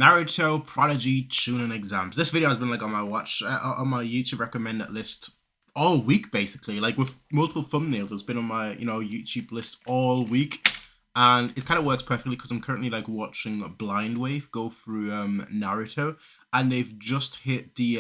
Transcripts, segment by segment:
Naruto Prodigy Chunin Exams. This video has been like on my on my YouTube recommended list all week, basically, like with multiple thumbnails. It's been on my YouTube list all week, and it kind of works perfectly because I'm currently like watching Blind Wave go through Naruto, and they've just hit the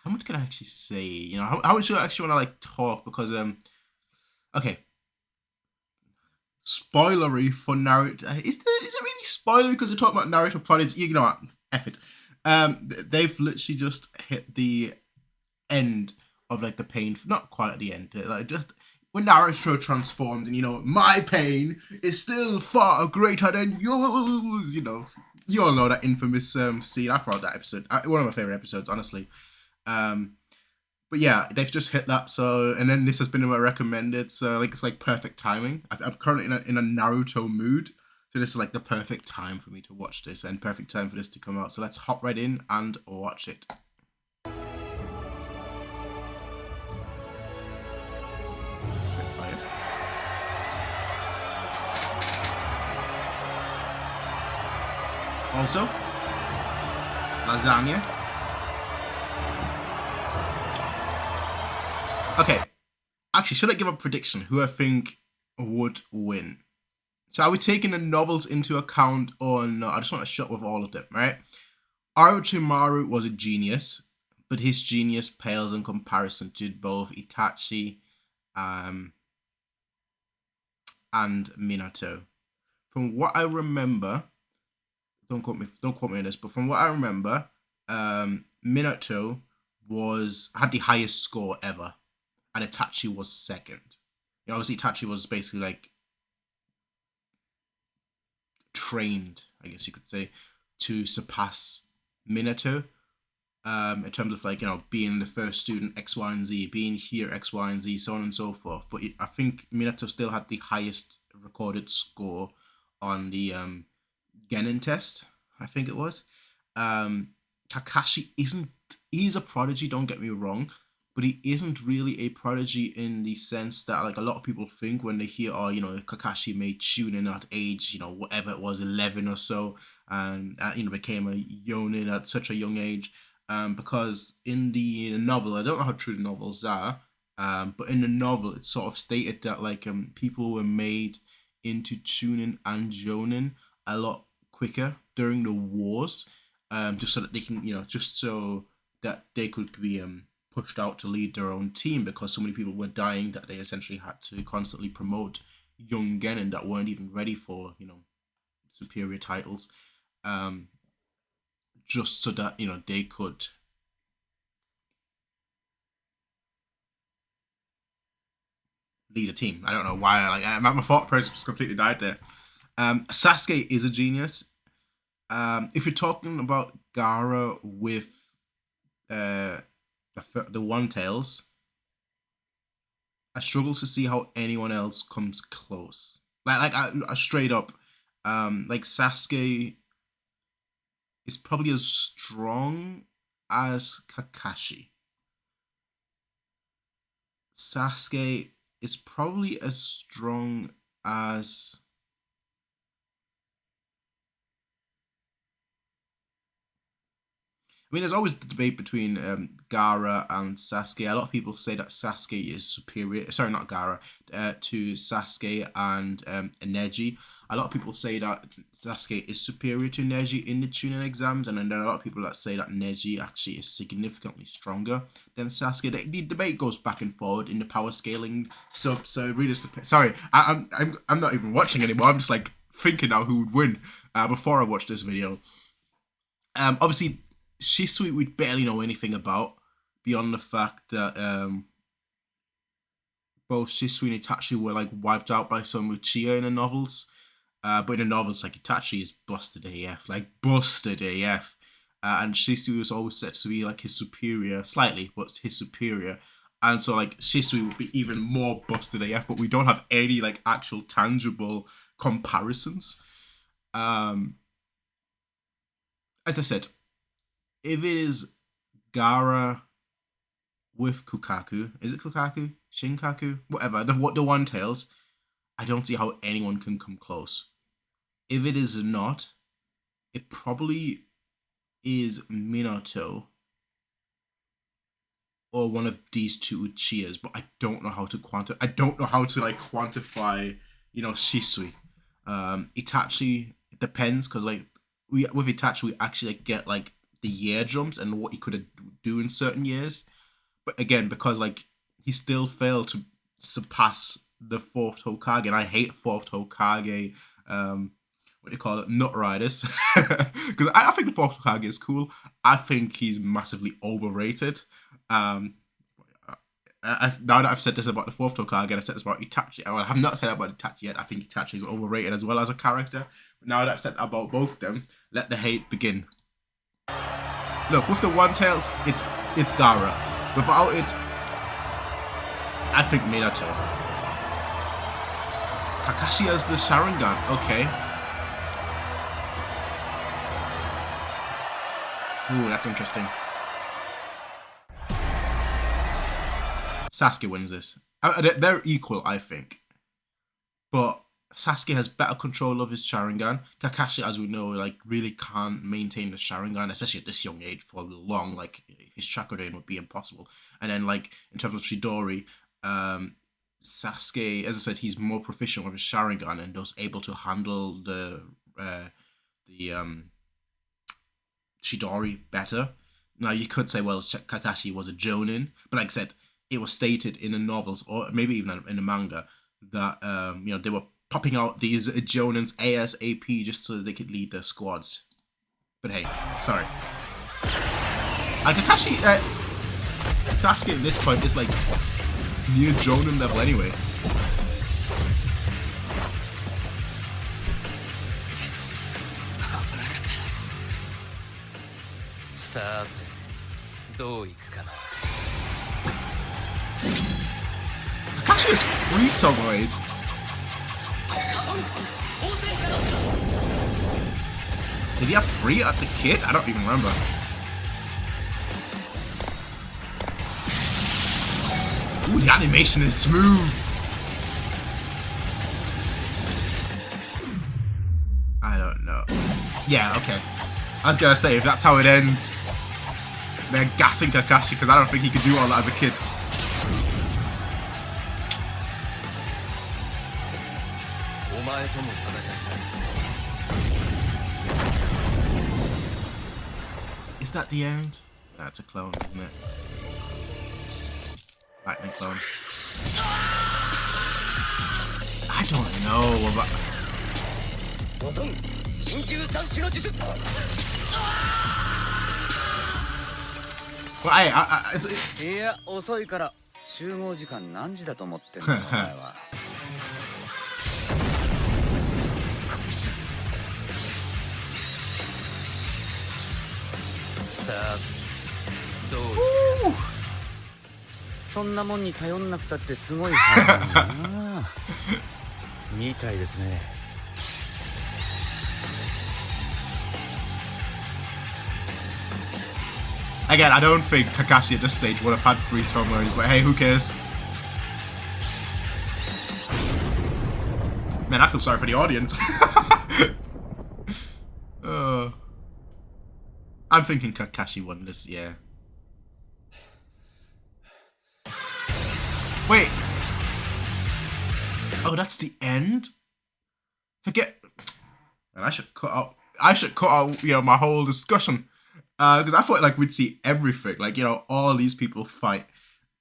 how much can I actually say? How much do I actually want to like talk? Because okay, spoilery for Naruto. Is it really spoilery because we're talking about Naruto Prodigy? You know what? F it. They've literally just hit the end of like the pain. Not quite at the end. Like just when Naruto transforms, and my pain is still far greater than yours. You all know that infamous scene. I thought that episode one of my favorite episodes, honestly. But yeah, they've just hit that. So, and then this has been in my recommended. So, like, it's like perfect timing. I'm currently in a Naruto mood. So this is like the perfect time for me to watch this and perfect time for this to come out. So let's hop right in and watch it. Also, lasagna. Okay, actually, should I give a prediction who I think would win? So are we taking the novels into account or no? I just want to shut with all of them, right? Orochimaru was a genius, but his genius pales in comparison to both Itachi and Minato. From what I remember, don't quote me on this, but from what I remember, Minato had the highest score ever, and Itachi was second. Obviously Itachi was basically like trained, I guess you could say, to surpass Minato in terms of like being the first student X, Y, and Z, being here X, Y, and Z, so on and so forth. But I think Minato still had the highest recorded score on the Genin test, I think it was. Kakashi he's a prodigy, don't get me wrong, but he isn't really a prodigy in the sense that like a lot of people think when they hear, Kakashi made Chunin at age, whatever it was, 11 or so, and became a Yonin at such a young age. Because in the novel, I don't know how true the novels are, but in the novel, it's sort of stated that like people were made into Chunin and Jonin a lot quicker during the wars, just so that they can, just so that they could be pushed out to lead their own team because so many people were dying that they essentially had to constantly promote young Genin that weren't even ready for, superior titles, just so that, they could lead a team. I don't know why, my thought process just completely died there. Sasuke is a genius. If you're talking about Gaara with the One Tails, I struggle to see how anyone else comes close. I straight up, like Sasuke is probably as strong as Kakashi. Sasuke is probably as strong as there's always the debate between Gaara and Sasuke. A lot of people say that Sasuke is superior. Sorry, not Gaara. To Sasuke and Neji. A lot of people say that Sasuke is superior to Neji in the Chunin exams, and then there are a lot of people that say that Neji actually is significantly stronger than Sasuke. The debate goes back and forward in the power scaling sub. So it really just depends. Sorry, I'm not even watching anymore. I'm just like thinking now who would win before I watch this video. Obviously, Shisui we barely know anything about beyond the fact that both Shisui and Itachi were like wiped out by some Uchiha in the novels. But in the novels, like Itachi is busted AF, like busted AF. And Shisui was always said to be like his superior, slightly, but his superior. And so like Shisui would be even more busted AF, but we don't have any like actual tangible comparisons. As I said, if it is Gaara with Kukaku, is it Kukaku? Shinkaku? Whatever, the One Tails, I don't see how anyone can come close. If it is not, it probably is Minato or one of these two Uchihas, but I don't know how to I don't know how to like quantify, Shisui. Itachi, it depends because like we with Itachi we actually like, get like the year jumps and what he could do in certain years. But again, because like he still failed to surpass the fourth Hokage, and I hate fourth Hokage. What do you call it? Nut riders, because I think the fourth Hokage is cool. I think he's massively overrated. Um, now that I've said this about the fourth Hokage, and I said this about Itachi. Well, I have not said that about Itachi yet. I think Itachi is overrated as well as a character. But now that I've said about both of them, let the hate begin. Look, with the one-tailed, it's Gaara. Without it, I think Minato. Kakashi has the Sharingan. Okay. Ooh, that's interesting. Sasuke wins this. They're equal, I think. But Sasuke has better control of his Sharingan. Kakashi, as we know, like really can't maintain the Sharingan, especially at this young age, for long. Like his chakra drain would be impossible. And then, like in terms of Chidori, Sasuke, as I said, he's more proficient with his Sharingan and thus able to handle the Chidori better. Now you could say, well, Kakashi was a Jonin, but like I said, it was stated in the novels or maybe even in the manga that they were popping out these Jonins ASAP just so they could lead their squads. But hey, sorry. And Kakashi, Sasuke at this point is like near Jonin level anyway. Kakashi has 3 Tomoes. Did he have 3 at the kid? I don't even remember. Ooh, the animation is smooth. I don't know. Yeah, okay. I was gonna say, if that's how it ends, they're gassing Kakashi because I don't think he could do all that as a kid. Is that the end? That's a clone, isn't it? Lightning clone. I don't know about... Well, Again, I don't think Kakashi at this stage would have had 3 Tomoes, but hey, who cares? Man, I feel sorry for the audience. I'm thinking Kakashi won this, yeah. Wait. Oh, that's the end? Forget. And I should cut out, my whole discussion. Because I thought like we'd see everything, like all these people fight.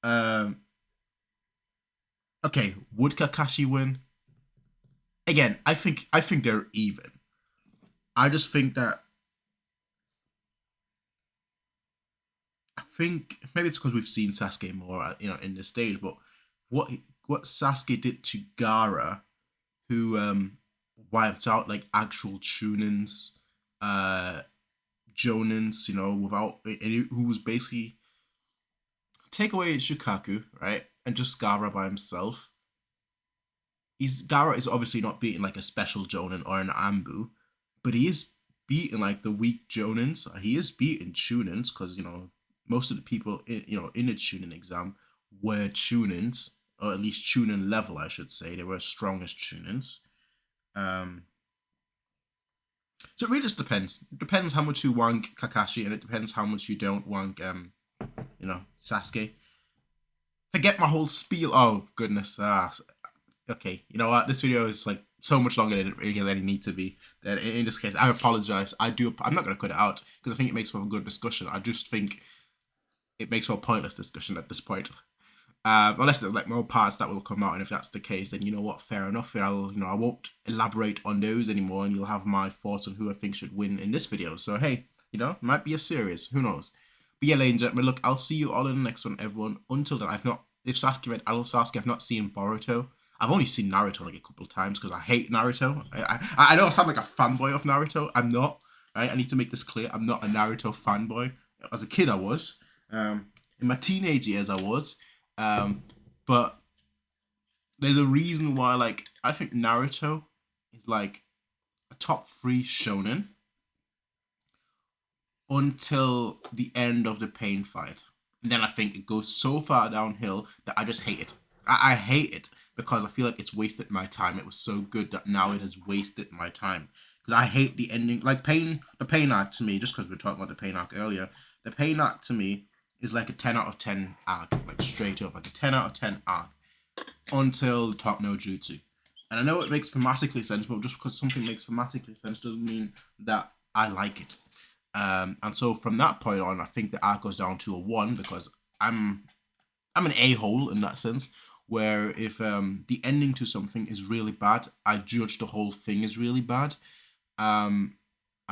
Okay, would Kakashi win? Again, I think they're even. I just think that maybe it's because we've seen Sasuke more, in this stage. But what Sasuke did to Gaara, who wiped out like actual Chunins, Jonins, without who was basically take away Shukaku, right, and just Gaara by himself. Gaara is obviously not beating like a special Jonin or an Ambu, but he is beating like the weak Jonins. He is beating Chunins because most of the people in the Chunin exam were Chunins, or at least Chunin level, I should say. They were strongest Chunins. So it really just depends. It depends how much you wank Kakashi, and it depends how much you don't wank, Sasuke. Forget my whole spiel. Oh, goodness. Okay, you know what? This video is like so much longer than it really need to be. That in this case, I apologize. I'm not going to cut it out because I think it makes for a good discussion. I just think it makes for a pointless discussion at this point. Unless there's like more parts that will come out, and if that's the case, then you know what, fair enough. I won't elaborate on those anymore, and you'll have my thoughts on who I think should win in this video. So hey, it might be a series, who knows? But yeah, ladies and gentlemen, look, I'll see you all in the next one, everyone. Until then, if Sasuke read Adult Sasuke, I've not seen Boruto. I've only seen Naruto like a couple of times because I hate Naruto. I know I sound like a fanboy of Naruto. I'm not. Right? I need to make this clear. I'm not a Naruto fanboy. As a kid, I was. In my teenage years, I was. But there's a reason why, like, I think Naruto is like a top 3 shonen until the end of the pain fight. And then I think it goes so far downhill that I just hate it. I hate it because I feel like it's wasted my time. It was so good that now it has wasted my time. Because I hate the ending. Like, the pain arc to me, just because we were talking about the pain arc earlier, the pain arc to me is like a 10 out of 10 arc, like straight up, like a 10 out of 10 arc until the top no jutsu. And I know it makes thematically sense, but just because something makes thematically sense doesn't mean that I like it. And so from that point on, I think the arc goes down to a 1 because I'm an a-hole in that sense, where if the ending to something is really bad, I judge the whole thing is really bad. And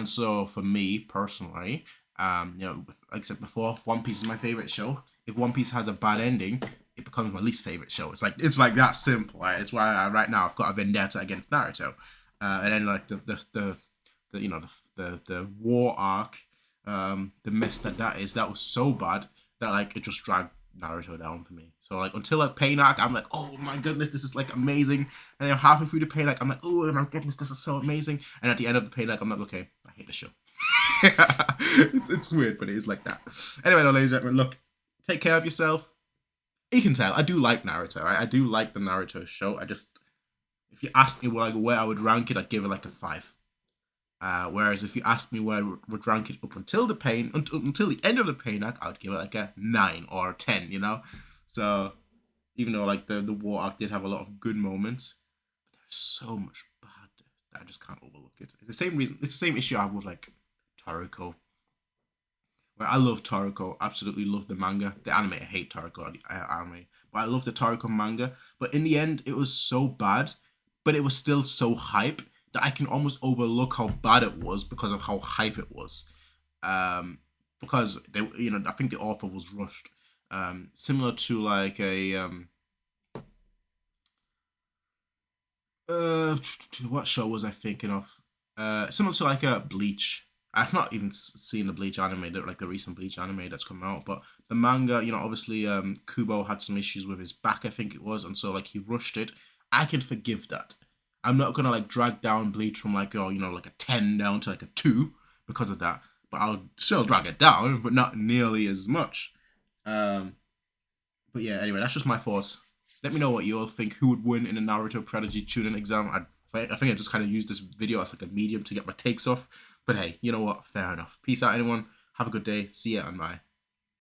so for me personally, like I said before, One Piece is my favorite show. If One Piece has a bad ending, it becomes my least favorite show. It's like that simple. Right? It's why right now I've got a vendetta against Naruto, and then like the war arc, the mess that is, that was so bad that like it just dragged Naruto down for me. So like until like pain arc, I'm like, oh my goodness, this is like amazing. And then halfway through the pain arc, I'm like, oh my goodness, this is so amazing. And at the end of the pain arc, I'm like, okay, I hate the show. it's weird, but it is like that. Anyway, ladies and gentlemen, look, take care of yourself. You can tell I do like Naruto, right? I do like the Naruto show. If you ask me where I would rank it, I'd give it like a 5. Whereas if you ask me where I would rank it up until the end of the pain arc, I would give it like a 9 or a 10, So even though like the war arc did have a lot of good moments, there's so much bad that I just can't overlook it. It's the same reason. It's the same issue I have with like Toriko. Where I love Toriko, absolutely love the manga. The anime, I hate Toriko anime, but I love the Toriko manga. But in the end, it was so bad, but it was still so hype that I can almost overlook how bad it was because of how hype it was. Because they, I think the author was rushed. Similar to like a what show was I thinking of? Similar to like a Bleach. I've not even seen the Bleach anime, like the recent Bleach anime that's come out, but the manga, obviously Kubo had some issues with his back, I think it was, and so like he rushed it. I can forgive that. I'm not gonna like drag down Bleach from like like a 10 down to like a 2 because of that, but I'll still drag it down, but not nearly as much. But yeah, anyway, that's just my thoughts. Let me know what you all think. Who would win in the Naruto Prodigy Chunin exam? I think I just kind of used this video as like a medium to get my takes off. But hey, you know what? Fair enough. Peace out, anyone. Have a good day. See ya and bye.